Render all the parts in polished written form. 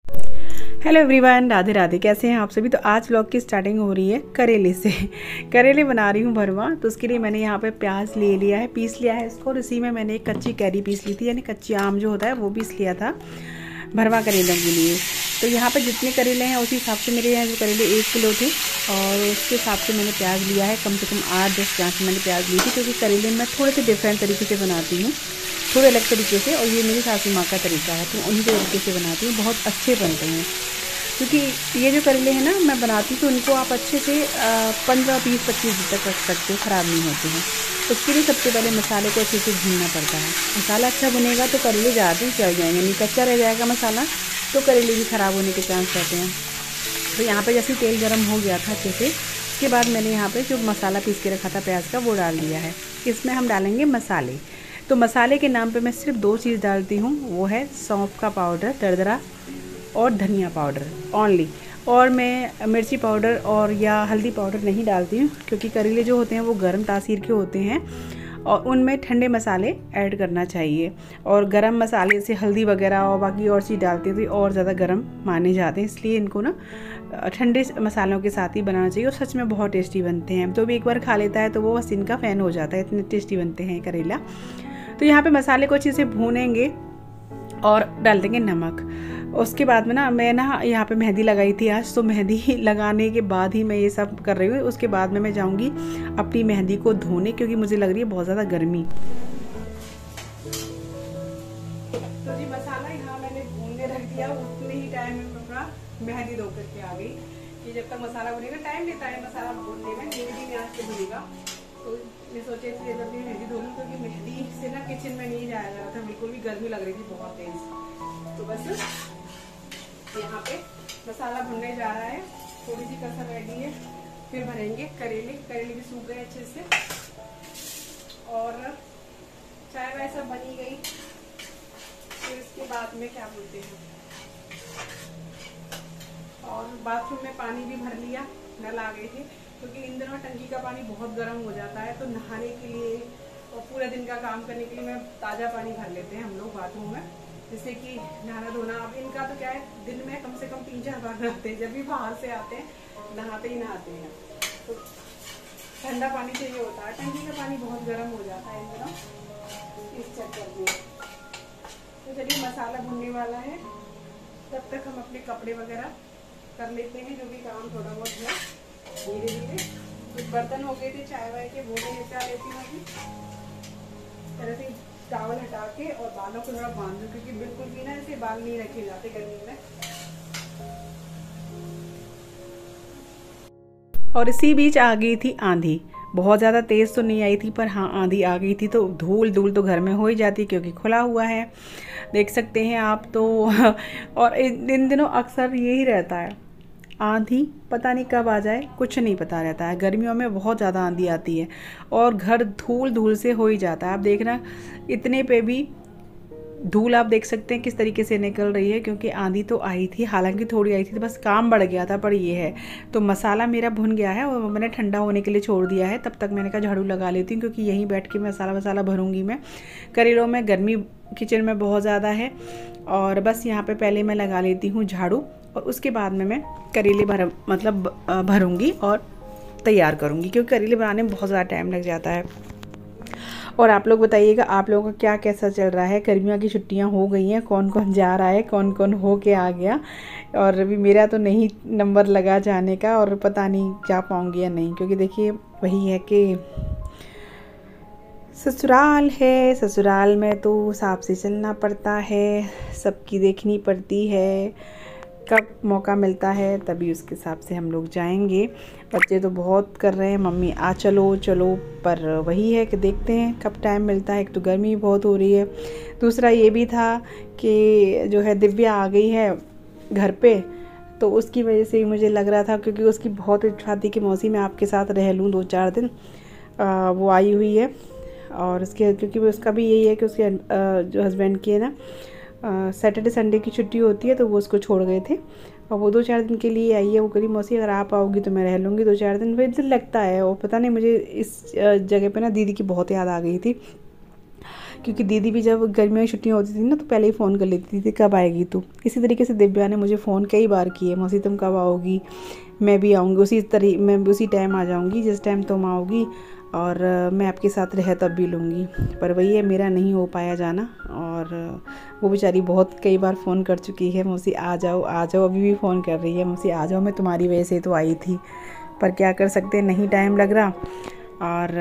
Hello everyone, Radhe Radhe. कैसे हैं आप सभी। तो आज व्लॉग की स्टार्टिंग हो रही है करेले से। करेले बना रही हूँ भरवा। तो उसके लिए मैंने यहाँ पे प्याज ले लिया है, पीस लिया है इसको। और इसी में मैंने एक कच्ची कैरी पीस ली थी, यानी कच्ची आम जो होता है वो पीस लिया था भरवा करेलों के लिए। तो यहाँ पर जितने करेले हैं उसी हिसाब से मेरे यहाँ जो करेले 1 किलो थे, और उसके हिसाब से मैंने प्याज लिया है। कम से कम 8-10 गांठ मैंने प्याज ली थी, क्योंकि करेले मैं थोड़े से डिफरेंट तरीके से बनाती हूँ, थोड़े अलग तरीके से। और ये मेरी सासू माँ का तरीका है, तो उन्हीं तरीके से बनाती हूँ। बहुत अच्छे बनते हैं, क्योंकि ये जो करेले हैं ना मैं बनाती हूँ, तो इनको आप अच्छे से 15, 20, 25 दिन तक रख सकते हो, ख़राब नहीं होते हैं। उसके लिए सबसे पहले मसाले को अच्छे से भूनना पड़ता है। मसाला अच्छा भुनेगा तो करेले ज़्यादा दिन चल जाएंगे, नहीं कच्चा रह जाएगा मसाला तो करेले भी ख़राब होने के चांस रहते हैं। तो यहाँ पे जैसे तेल गर्म हो गया था अच्छे से, उसके बाद मैंने यहाँ पे जो मसाला पीस के रखा था प्याज का वो डाल दिया है। इसमें हम डालेंगे मसाले। तो मसाले के नाम पे मैं सिर्फ 2 चीज़ डालती हूँ, वो है सौंफ का पाउडर दरदरा और धनिया पाउडर ओनली। और मैं मिर्ची पाउडर और या हल्दी पाउडर नहीं डालती हूँ, क्योंकि करेले जो होते हैं वो गर्म तासीर के होते हैं और उनमें ठंडे मसाले ऐड करना चाहिए। और गरम मसाले से हल्दी वगैरह और बाकी और चीज़ डालते हैं तो और ज़्यादा गरम माने जाते हैं, इसलिए इनको ना ठंडे मसालों के साथ ही बनाना चाहिए। और सच में बहुत टेस्टी बनते हैं। तो भी एक बार खा लेता है तो वो बस इनका फ़ैन हो जाता है, इतने टेस्टी बनते हैं करेला। तो यहाँ पे मसाले को अच्छे से भूनेंगे और डाल देंगे नमक। उसके बाद में ना मैं यहाँ पे मेहंदी लगाई थी आज, तो मेहंदी लगाने के बाद ही मैं ये सब कर रही हूँ। उसके बाद में मैं जाऊँगी अपनी मेहंदी को धोने, क्योंकि मुझे लग रही है बहुत ज़्यादा गर्मी। तो जी मसाला यहाँ मैंने भूनने रख दिया, उतने ही टाइम में अपना मेहंदी धो करके आ गई। कि जब तक मसाला भुनेगा, टाइम लेता है मसाला भूनने में, धीरे आँच पे भुनेगा। तो मैं सोचे थे जब मेहंदी धो लूँ, क्योंकि मेहंदी से ना किचन में नहीं जाया जा रहा था, बिल्कुल भी गर्मी लग रही थी बहुत तेज। तो बस यहाँ पे मसाला भुनने जा रहा है, थोड़ी सी कसर रह गई है। फिर भरेंगे करेले। करेले भी सूख गए अच्छे से, और चाय वाय सब बनी गई। फिर इसके बाद में क्या बोलते हैं, और बाथरूम में पानी भी भर लिया, नल आ गए थे, क्योंकि इन दिनों टंकी का पानी बहुत गर्म हो जाता है। तो नहाने के लिए और पूरे दिन का काम करने के लिए मैं ताज़ा पानी भर लेते हैं हम लोग बाथरूम में, जिससे कि नहाना धोना। अब इनका तो क्या है, दिन में कम से कम 3-4 बार नहाते हैं, जब भी बाहर से आते हैं नहाते ही नहाते हैं। तो ठंडा पानी चाहिए होता है, टंकी का पानी बहुत गर्म हो जाता है इन दिनों, इस चक्कर में। तो चलिए मसाला भुनने वाला है, तब तक हम अपने कपड़े वगैरह कर लेते हैं, जो भी काम थोड़ा बहुत है धीरे धीरे। कुछ बर्तन हो गए थे चाय वाय के, वो भी निपटा लेती हूँ अभी। तरह से टावल हटा के और बालों को थोड़ा बांध दूं, क्योंकि बिल्कुल भी ना ऐसे बाल नहीं रखे जाते गर्मी में। और इसी बीच आ गई थी आंधी। बहुत ज़्यादा तेज़ तो नहीं आई थी, पर हाँ आंधी आ गई थी। तो धूल तो घर में हो ही जाती, क्योंकि खुला हुआ है, देख सकते हैं आप तो। और इन दिनों अक्सर यही रहता है, आंधी पता नहीं कब आ जाए, कुछ नहीं पता रहता है। गर्मियों में बहुत ज़्यादा आंधी आती है और घर धूल से हो ही जाता है। आप देखना इतने पे भी धूल आप देख सकते हैं किस तरीके से निकल रही है, क्योंकि आंधी तो आई थी, हालांकि थोड़ी आई थी, तो बस काम बढ़ गया था। पर ये है, तो मसाला मेरा भुन गया है और मैंने ठंडा होने के लिए छोड़ दिया है। तब तक मैंने कहा झाड़ू लगा लेती हूँ, क्योंकि यहीं बैठ के मसाला भरूंगी मैं। करेलों में गर्मी किचन में बहुत ज़्यादा है, और बस यहाँ पर पहले मैं लगा लेती हूँ झाड़ू, और उसके बाद में मैं करेले भरूंगी और तैयार करूँगी, क्योंकि करेले बनाने में बहुत ज़्यादा टाइम लग जाता है। और आप लोग बताइएगा, आप लोगों का क्या कैसा चल रहा है। गर्मियों की छुट्टियां हो गई हैं, कौन कौन जा रहा है, कौन कौन हो के आ गया। और अभी मेरा तो नहीं नंबर लगा जाने का, और पता नहीं जा पाऊँगी या नहीं, क्योंकि देखिए वही है कि ससुराल है, ससुराल में तो हिसाब से चलना पड़ता है, सबकी देखनी पड़ती है। कब मौका मिलता है तभी उसके हिसाब से हम लोग जाएंगे। बच्चे तो बहुत कर रहे हैं, मम्मी आ चलो चलो, पर वही है कि देखते हैं कब टाइम मिलता है। एक तो गर्मी बहुत हो रही है, दूसरा ये भी था कि जो है दिव्या आ गई है घर पे, तो उसकी वजह से मुझे लग रहा था, क्योंकि उसकी बहुत इच्छा थी कि मौसी मैं आपके साथ रह लूँ 2-4 दिन। वो आई हुई है, और उसके क्योंकि उसका भी यही है कि उसके जो हस्बैंड की है ना सैटरडे संडे की छुट्टी होती है, तो वो उसको छोड़ गए थे और वो 2-4 दिन के लिए आई है। वो करी मौसी अगर आप आओगी तो मैं रह लूँगी 2-4 दिन। फिर दिल लगता है, और पता नहीं मुझे इस जगह पे ना दीदी की बहुत याद आ गई थी, क्योंकि दीदी भी जब गर्मियों की छुट्टियाँ होती थी ना तो पहले ही फ़ोन कर लेती थी कब आएगी तू। इसी तरीके से दिव्या ने मुझे फ़ोन कई बार किए, मौसी तुम कब आओगी, मैं भी आऊँगी मैं उसी टाइम आ जाऊँगी जिस टाइम तुम आओगी, और मैं आपके साथ रह तब भी लूँगी। पर वही है, मेरा नहीं हो पाया जाना। और वो बेचारी बहुत कई बार फ़ोन कर चुकी है, मौसी आ जाओ आ जाओ, अभी भी फ़ोन कर रही है, मौसी आ जाओ, मैं तुम्हारी वजह से तो आई थी। पर क्या कर सकते हैं, नहीं टाइम लग रहा और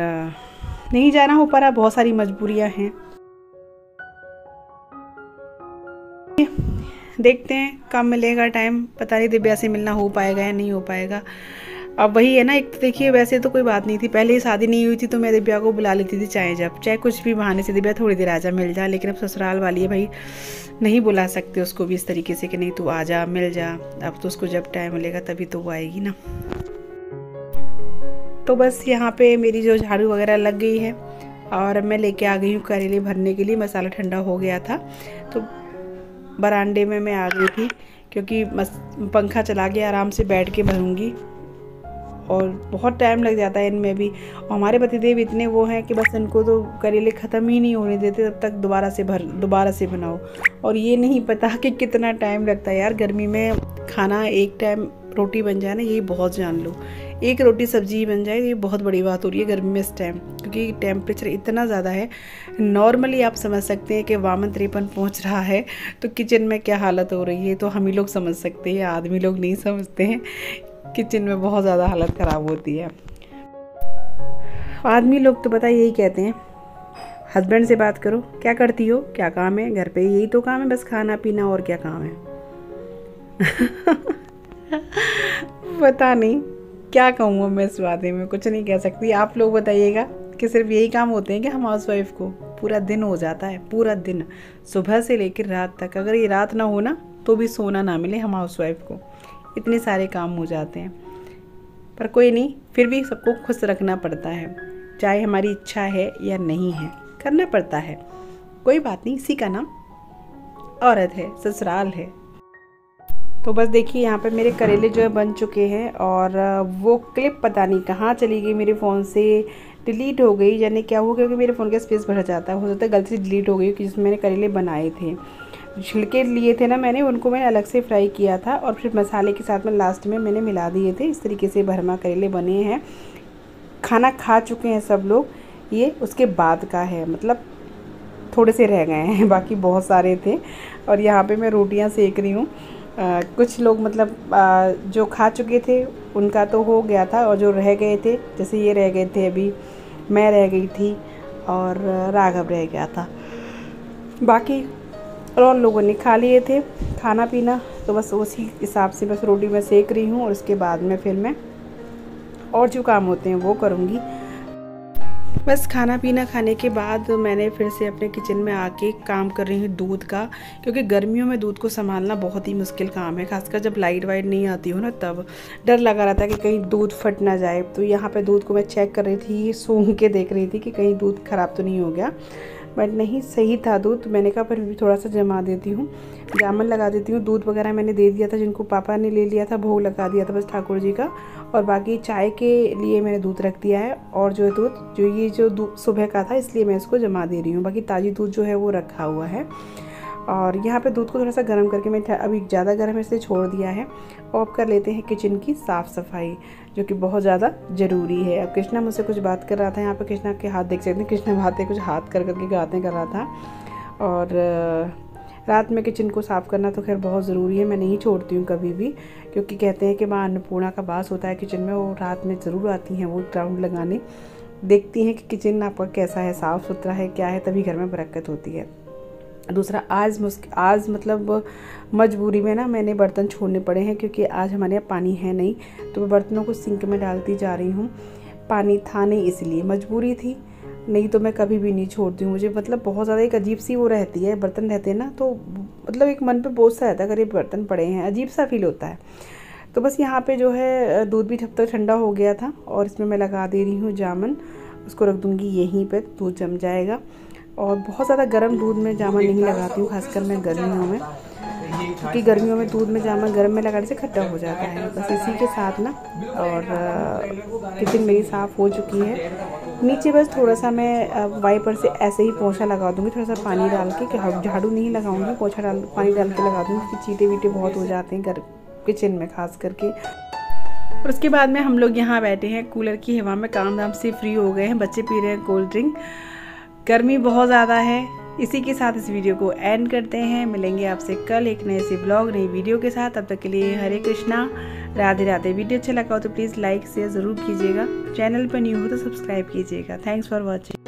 नहीं जाना हो पा रहा, बहुत सारी मजबूरियाँ हैं। देखते हैं कब मिलेगा टाइम, पता नहीं दिव्या से मिलना हो पाएगा या नहीं हो पाएगा। अब वही है ना, एक तो देखिए वैसे तो कोई बात नहीं थी, पहले ही शादी नहीं हुई थी तो मैं दिव्या को बुला लेती थी चाहे कुछ भी बहाने से, दिव्या थोड़ी देर आजा मिल जा। लेकिन अब ससुराल वाली है भाई, नहीं बुला सकते उसको भी इस तरीके से कि नहीं तू आ जा मिल जा। अब तो उसको जब टाइम मिलेगा तभी तो वो आएगी ना। तो बस यहाँ पे मेरी जो झाड़ू वगैरह लग गई है और मैं लेके आ गई हूँ करेले भरने के लिए। मसाला ठंडा हो गया था तो बरामदे में मैं आ गई थी, क्योंकि पंखा चला गया, आराम से बैठ के भरूंगी और बहुत टाइम लग जाता है इनमें भी। और हमारे पतिदेव इतने वो हैं कि बस इनको तो करेले ख़त्म ही नहीं होने देते, तब तक दोबारा से बनाओ। और ये नहीं पता कि कितना टाइम लगता है यार। गर्मी में खाना एक टाइम रोटी बन जाए ना, यही बहुत जान लो, एक रोटी सब्जी बन जाए ये बहुत बड़ी बात हो रही है गर्मी में इस टाइम, क्योंकि टेम्परेचर इतना ज़्यादा है। नॉर्मली आप समझ सकते हैं कि 52-53 पहुँच रहा है, तो किचन में क्या हालत हो रही है तो हम ही लोग समझ सकते हैं, आदमी लोग नहीं समझते हैं। किचन में बहुत ज़्यादा हालत ख़राब होती है। आदमी लोग तो पता यही कहते हैं, हस्बैंड से बात करो, क्या करती हो, क्या काम है घर पे, यही तो काम है बस खाना पीना, और क्या काम है। पता नहीं क्या कहूँ मैं इस बारे में, कुछ नहीं कह सकती। आप लोग बताइएगा कि सिर्फ यही काम होते हैं कि हम हाउस वाइफ को पूरा दिन हो जाता है, पूरा दिन सुबह से लेकर रात तक। अगर ये रात ना हो ना तो भी सोना ना मिले हम हाउस वाइफ को, इतने सारे काम हो जाते हैं। पर कोई नहीं, फिर भी सबको खुश रखना पड़ता है, चाहे हमारी इच्छा है या नहीं है, करना पड़ता है। कोई बात नहीं, इसी का नाम औरत है, ससुराल है। तो बस देखिए यहाँ पे मेरे करेले जो है बन चुके हैं, और वो क्लिप पता नहीं कहाँ चली गई, मेरे फ़ोन से डिलीट हो गई, यानी क्या हुआ, क्योंकि मेरे फ़ोन का स्पेस भर जाता है, हो जाता है गलती से डिलीट हो गई, कि जिसमें मैंने करेले बनाए थे। छिलके लिए थे ना मैंने, उनको मैंने अलग से फ्राई किया था और फिर मसाले के साथ में लास्ट में मैंने मिला दिए थे। इस तरीके से भरमा करेले बने हैं। खाना खा चुके हैं सब लोग, ये उसके बाद का है, मतलब थोड़े से रह गए हैं, बाकी बहुत सारे थे। और यहाँ पे मैं रोटियाँ सेक रही हूँ। कुछ लोग मतलब जो खा चुके थे उनका तो हो गया था, और जो रह गए थे, जैसे ये रह गए थे, अभी मैं रह गई थी और राघव रह गया था, बाकी और लोगों ने खा लिए थे खाना पीना। तो बस उसी हिसाब से बस रोटी मैं सेक रही हूँ, और उसके बाद में फिर मैं और जो काम होते हैं वो करूँगी। बस खाना पीना खाने के बाद मैंने फिर से अपने किचन में आके काम कर रही हूँ दूध का, क्योंकि गर्मियों में दूध को संभालना बहुत ही मुश्किल काम है, खासकर जब लाइट वाइट नहीं आती हो ना, तब डर लगा रहता है कि कहीं दूध फट ना जाए। तो यहाँ पे दूध को मैं चेक कर रही थी, सूंघ के देख रही थी कि कहीं दूध ख़राब तो नहीं हो गया, बट नहीं, सही था दूध। मैंने कहा पर भी थोड़ा सा जमा देती हूँ, जामन लगा देती हूँ। दूध वगैरह मैंने दे दिया था, जिनको पापा ने ले लिया था, भोग लगा दिया था बस ठाकुर जी का, और बाकी चाय के लिए मैंने दूध रख दिया है। और जो है दूध जो दूध सुबह का था, इसलिए मैं इसको जमा दे रही हूँ, बाकी ताज़ी दूध जो है वो रखा हुआ है। और यहाँ पे दूध को थोड़ा सा गर्म करके मैं अभी ज़्यादा गर्म है इसलिए छोड़ दिया है। और अब कर लेते हैं किचन की साफ़ सफाई, जो कि बहुत ज़्यादा ज़रूरी है। अब कृष्णा मुझसे कुछ बात कर रहा था, यहाँ पे कृष्णा के हाथ देख सकते हैं, कृष्णा बातें कुछ हाथ कर करके बातें कर रहा था। और रात में किचन को साफ़ करना तो खैर बहुत ज़रूरी है, मैं नहीं छोड़ती हूँ कभी भी, क्योंकि कहते हैं कि माँ अन्नपूर्णा का वास होता है किचन में, और रात में ज़रूर आती हैं वो राउंड लगाने, देखती हैं कि किचन आपका कैसा है, साफ़ सुथरा है, क्या है, तभी घर में बरकत होती है। दूसरा, आज मतलब मजबूरी में ना मैंने बर्तन छोड़ने पड़े हैं, क्योंकि आज हमारे यहाँ पानी है नहीं, तो मैं बर्तनों को सिंक में डालती जा रही हूँ। पानी था नहीं इसलिए मजबूरी थी, नहीं तो मैं कभी भी नहीं छोड़ती हूँ। मुझे मतलब बहुत ज़्यादा एक अजीब सी वो रहती है, बर्तन रहते हैं ना तो मतलब एक मन पे बोझ सा रहता है, अगर ये बर्तन पड़े हैं, अजीब सा फील होता है। तो बस यहाँ पे जो है दूध भी जब तक ठंडा हो गया था, और इसमें मैं लगा दे रही हूँ जामुन, उसको रख दूँगी यहीं पर, दूध जम जाएगा। और बहुत ज़्यादा गर्म दूध में जामुन नहीं लगाती हूँ, खासकर मैं गर्मियों में, क्योंकि गर्मियों में दूध में जामा गर्म में लगाने से खट्टा हो जाता है। बस इसी के साथ ना, और किचन मेरी साफ़ हो चुकी है। नीचे बस थोड़ा सा मैं वाइपर से ऐसे ही पोछा लगा दूँगी, थोड़ा सा पानी डाल के, झाड़ू नहीं लगाऊंगी, पोछा पानी डाल के लगा दूँगी, क्योंकि चीटे वीटे बहुत हो जाते हैं किचन में खास करके। और उसके बाद में हम लोग यहाँ बैठे हैं कूलर की हवा में, काम धाम से फ्री हो गए हैं, बच्चे पी रहे हैं कोल्ड ड्रिंक। गर्मी बहुत ज़्यादा है। इसी के साथ इस वीडियो को एंड करते हैं। मिलेंगे आपसे कल एक नए से ब्लॉग, नई वीडियो के साथ। तब तक के लिए हरे कृष्णा, राधे राधे। वीडियो अच्छा लगा हो तो प्लीज़ लाइक शेयर ज़रूर कीजिएगा। चैनल पर न्यू हो तो सब्सक्राइब कीजिएगा। Thanks for watching.